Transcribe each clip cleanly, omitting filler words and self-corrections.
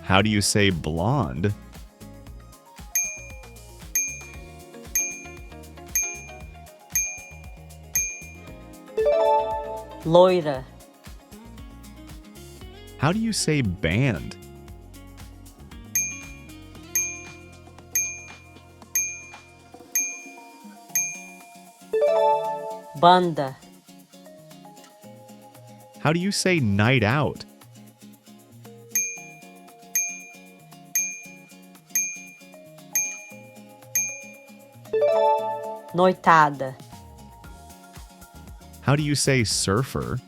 How do you say blonde? Loira. How do you say band? Banda. How do you say night out? Noitada. How do you say surfer?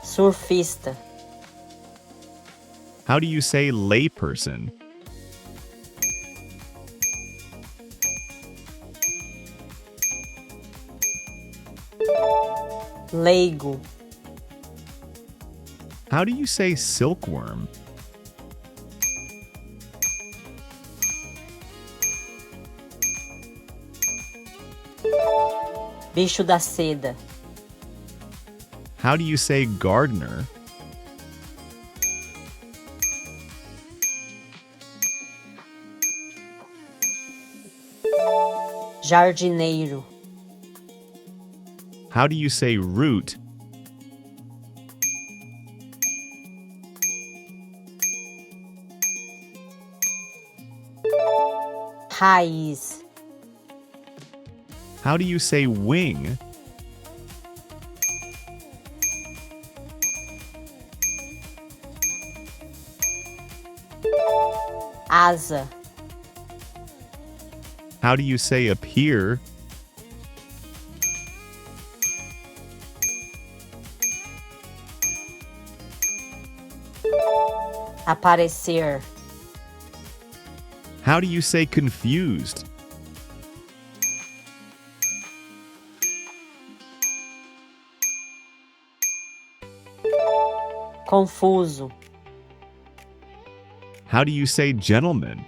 Surfista. How do you say layperson? Leigo. How do you say silkworm? Bicho da seda. How do you say gardener? Jardineiro. How do you say root? Raiz. How do you say wing? Asa. How do you say appear? Aparecer. How do you say confused? Confuso. How do you say gentleman?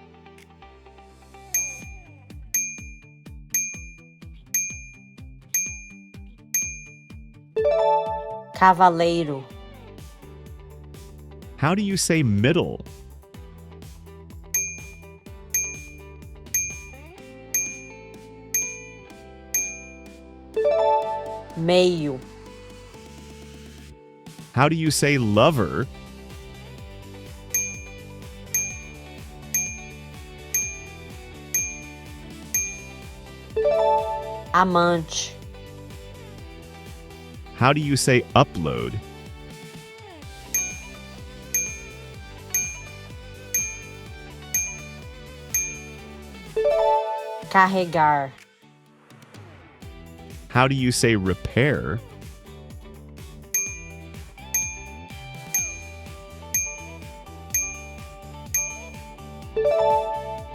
Cavaleiro. How do you say middle? Meio. How do you say lover? Amante. How do you say upload? Carregar. How do you say repair?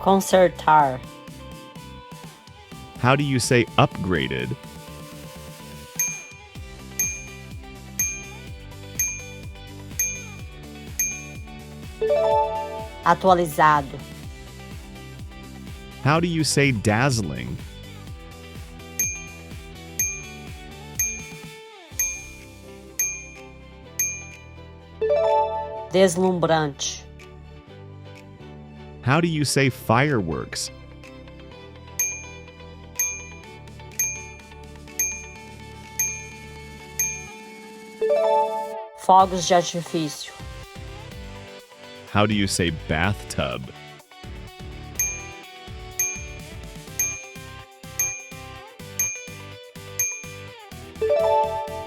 Consertar. How do you say upgraded? Atualizado. How do you say dazzling? Deslumbrante. How do you say fireworks? Fogos de artifício. How do you say bathtub?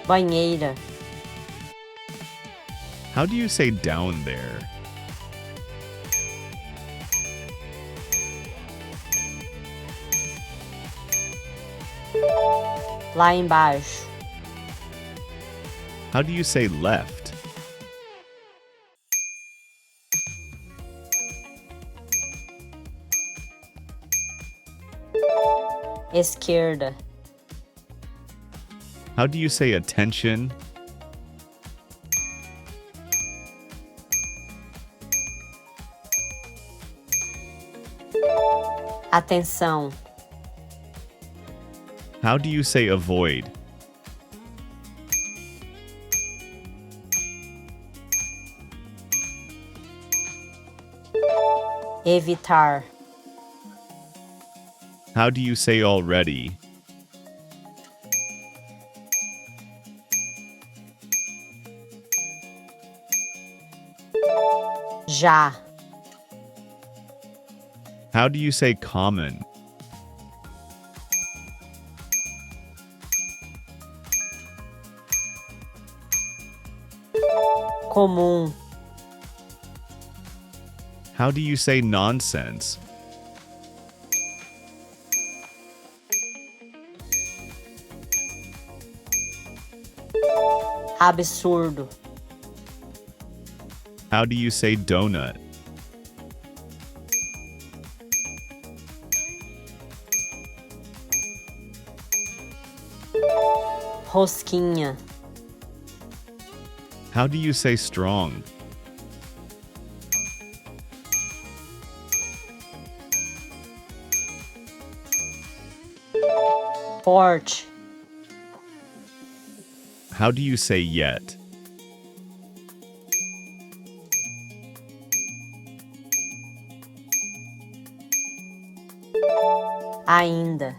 Banheira. How do you say down there? Lá embaixo. How do you say left? Esquerda. How do you say attention? Atenção. How do you say avoid? Evitar. How do you say already? Já. How do you say common? Comum. How do you say nonsense? Absurdo. How do you say donut? Rosquinha. How do you say strong? Forte. How do you say yet? Ainda.